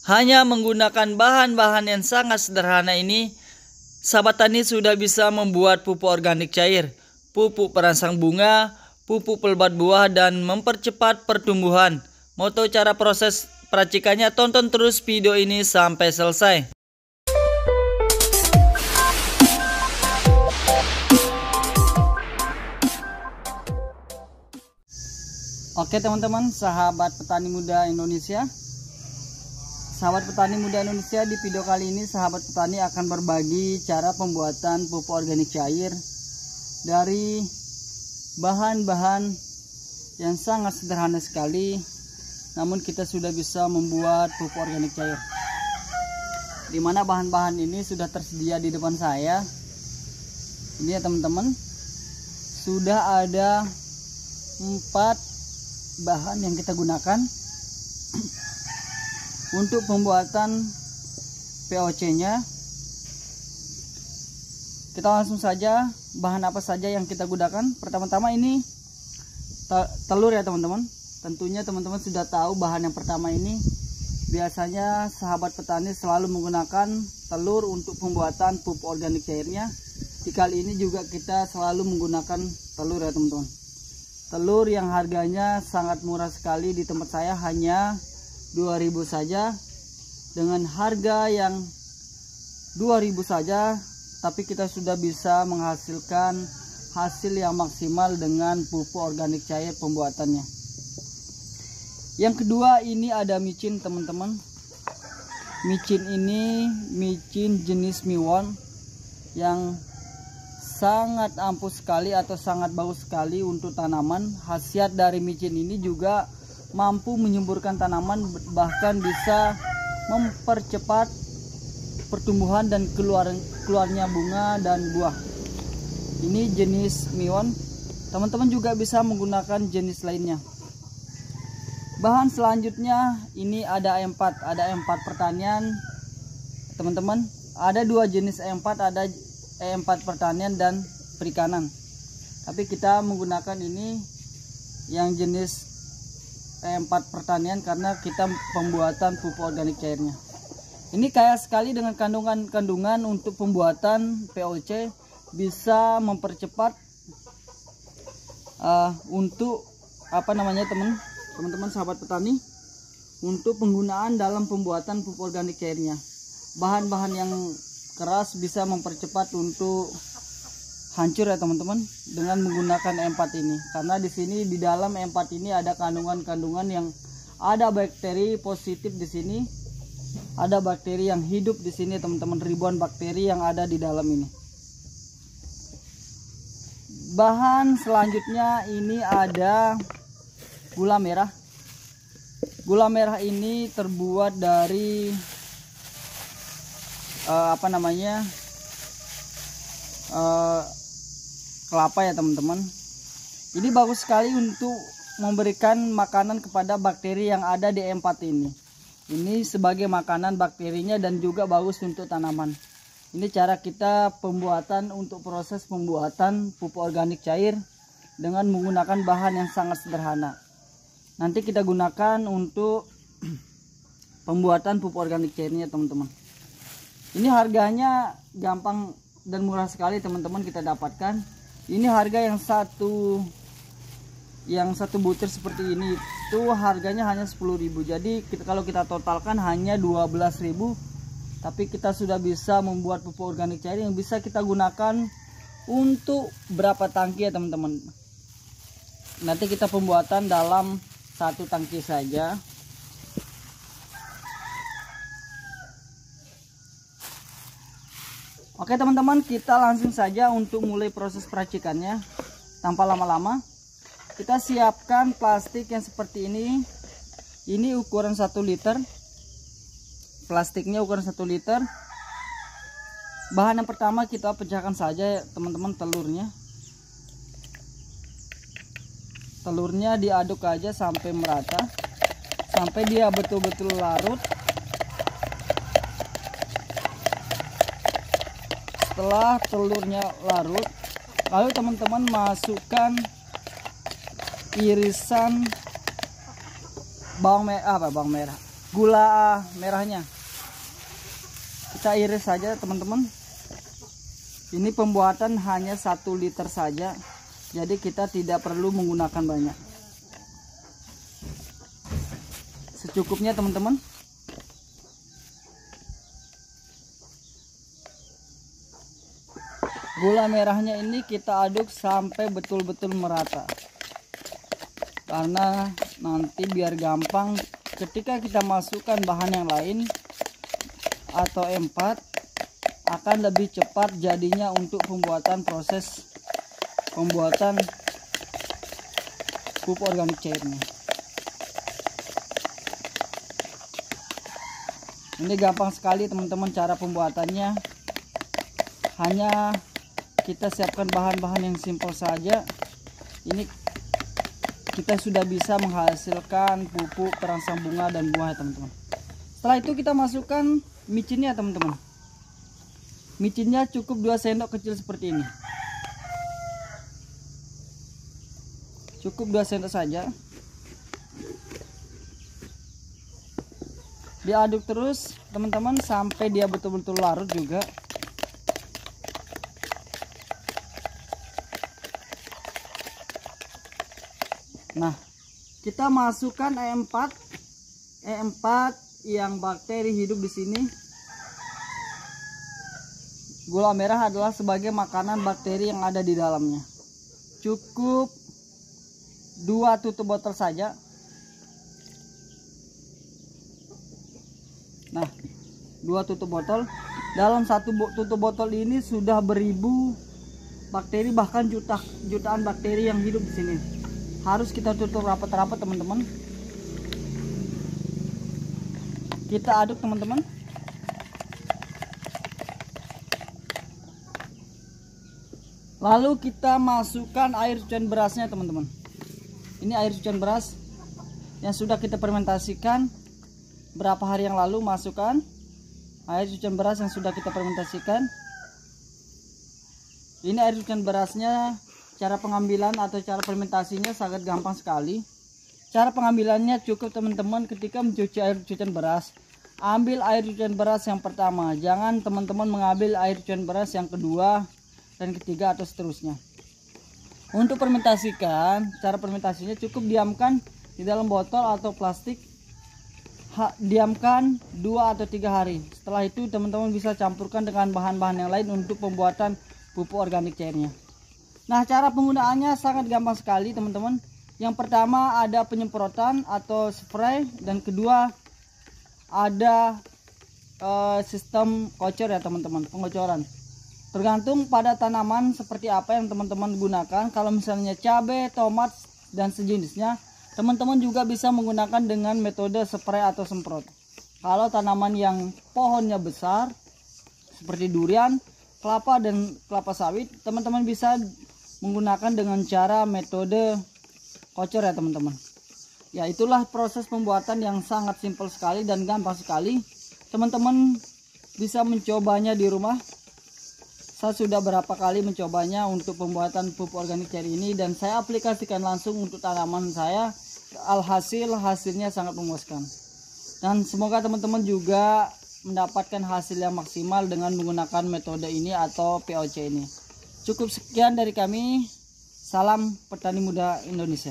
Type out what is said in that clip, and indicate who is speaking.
Speaker 1: Hanya menggunakan bahan-bahan yang sangat sederhana ini, sahabat tani sudah bisa membuat pupuk organik cair, pupuk perangsang bunga, pupuk pelebat buah, dan mempercepat pertumbuhan. Mau tahu cara proses peracikannya? Tonton terus video ini sampai selesai. Oke teman-teman, sahabat petani muda Indonesia. Sahabat petani muda Indonesia, di video kali ini sahabat petani akan berbagi cara pembuatan pupuk organik cair dari bahan-bahan yang sangat sederhana sekali, namun kita sudah bisa membuat pupuk organik cair. Dimana bahan-bahan ini sudah tersedia di depan saya. Ini ya teman-teman, sudah ada 4 bahan yang kita gunakan untuk pembuatan POC-nya. Kita langsung saja, bahan apa saja yang kita gunakan. Pertama-tama ini telur ya teman-teman. Tentunya teman-teman sudah tahu bahan yang pertama ini. Biasanya sahabat petani selalu menggunakan telur untuk pembuatan pupuk organik cairnya. Di kali ini juga kita selalu menggunakan telur ya teman-teman. Telur yang harganya sangat murah sekali, di tempat saya hanya 2.000 saja. Dengan harga yang 2.000 saja, tapi kita sudah bisa menghasilkan hasil yang maksimal dengan pupuk organik cair pembuatannya. Yang kedua, ini ada micin teman-teman. Micin ini micin jenis Miwon yang sangat ampuh sekali atau sangat bagus sekali untuk tanaman. Khasiat dari micin ini juga mampu menyuburkan tanaman, bahkan bisa mempercepat pertumbuhan dan keluarnya bunga dan buah. Ini jenis Miwon. Teman-teman juga bisa menggunakan jenis lainnya. Bahan selanjutnya ini ada E4 pertanian teman-teman. Ada 2 jenis E4, ada E4 pertanian dan perikanan. Tapi kita menggunakan ini yang jenis E4 pertanian karena kita pembuatan pupuk organik cairnya. Ini kaya sekali dengan kandungan untuk pembuatan POC, bisa mempercepat untuk teman-teman sahabat petani, untuk penggunaan dalam pembuatan pupuk organik cairnya. Bahan-bahan yang keras bisa mempercepat untuk hancur ya teman-teman dengan menggunakan E4 ini, karena di sini di dalam E4 ini ada kandungan-kandungan yang ada bakteri positif di sini, ada bakteri yang hidup di sini teman-teman, ribuan bakteri yang ada di dalam ini. Bahan selanjutnya ini ada gula merah. Gula merah ini terbuat dari kelapa ya teman-teman. Ini bagus sekali untuk memberikan makanan kepada bakteri yang ada di E4 ini. Ini sebagai makanan bakterinya dan juga bagus untuk tanaman. Ini cara kita pembuatan untuk proses pembuatan pupuk organik cair dengan menggunakan bahan yang sangat sederhana. Nanti kita gunakan untuk pembuatan pupuk organik cairnya teman-teman. Ini harganya gampang dan murah sekali teman-teman kita dapatkan. Ini harga yang satu butir seperti ini itu harganya hanya 10.000. Jadi kalau kita totalkan hanya 12.000, tapi kita sudah bisa membuat pupuk organik cair yang bisa kita gunakan untuk berapa tangki ya teman-teman. Nanti kita pembuatan dalam 1 tangki saja. Oke teman-teman, kita langsung saja untuk mulai proses peracikannya tanpa lama-lama. Kita siapkan plastik yang seperti ini. Ini ukuran 1 liter. Plastiknya ukuran 1 liter. Bahan yang pertama kita pecahkan saja teman-teman, telurnya. Telurnya diaduk aja sampai merata, sampai dia betul-betul larut. Setelah telurnya larut, lalu teman-teman masukkan irisan bawang merah, gula merahnya. Kita iris saja teman-teman. Ini pembuatan hanya 1 liter saja, jadi kita tidak perlu menggunakan banyak. Secukupnya teman-teman. Gula merahnya ini kita aduk sampai betul-betul merata, karena nanti biar gampang ketika kita masukkan bahan yang lain atau M4 akan lebih cepat jadinya untuk proses pembuatan pupuk organik cairnya. Ini gampang sekali teman-teman cara pembuatannya. Hanya kita siapkan bahan-bahan yang simpel saja. Ini kita sudah bisa menghasilkan pupuk perangsang bunga dan buah ya teman-teman. Setelah itu kita masukkan micinnya teman-teman. Micinnya cukup 2 sendok kecil seperti ini. Cukup 2 sendok saja. Diaduk terus teman-teman sampai dia betul-betul larut juga. Nah, kita masukkan E4 yang bakteri hidup di sini. Gula merah adalah sebagai makanan bakteri yang ada di dalamnya. Cukup 2 tutup botol saja. Nah, 2 tutup botol. Dalam 1 tutup botol ini sudah beribu bakteri, bahkan jutaan bakteri yang hidup di sini. Harus kita tutup rapat-rapat teman-teman. Kita aduk teman-teman. Lalu kita masukkan air cucian berasnya teman-teman. Ini air cucian beras yang sudah kita fermentasikan berapa hari yang lalu. Masukkan air cucian beras yang sudah kita fermentasikan. Ini air cucian berasnya. Cara pengambilan atau cara fermentasinya sangat gampang sekali. Cara pengambilannya cukup teman-teman ketika mencuci air cucian beras. Ambil air cucian beras yang pertama. Jangan teman-teman mengambil air cucian beras yang kedua dan ketiga atau seterusnya. Untuk fermentasikan, cara fermentasinya cukup diamkan di dalam botol atau plastik. Diamkan 2 atau 3 hari. Setelah itu teman-teman bisa campurkan dengan bahan-bahan yang lain untuk pembuatan pupuk organik cairnya. Nah, cara penggunaannya sangat gampang sekali teman-teman. Yang pertama ada penyemprotan atau spray, dan kedua ada sistem kocor ya teman-teman, pengocoran. Tergantung pada tanaman seperti apa yang teman-teman gunakan. Kalau misalnya cabai, tomat dan sejenisnya, teman-teman juga bisa menggunakan dengan metode spray atau semprot. Kalau tanaman yang pohonnya besar seperti durian, kelapa dan kelapa sawit, teman-teman bisa menggunakan dengan cara metode kocor ya teman-teman. Ya, itulah proses pembuatan yang sangat simpel sekali dan gampang sekali. Teman-teman bisa mencobanya di rumah. Saya sudah berapa kali mencobanya untuk pembuatan pupuk organik cair ini, dan saya aplikasikan langsung untuk tanaman saya. Hasilnya sangat memuaskan. Dan semoga teman-teman juga mendapatkan hasil yang maksimal dengan menggunakan metode ini atau POC ini. Cukup sekian dari kami. Salam petani muda Indonesia.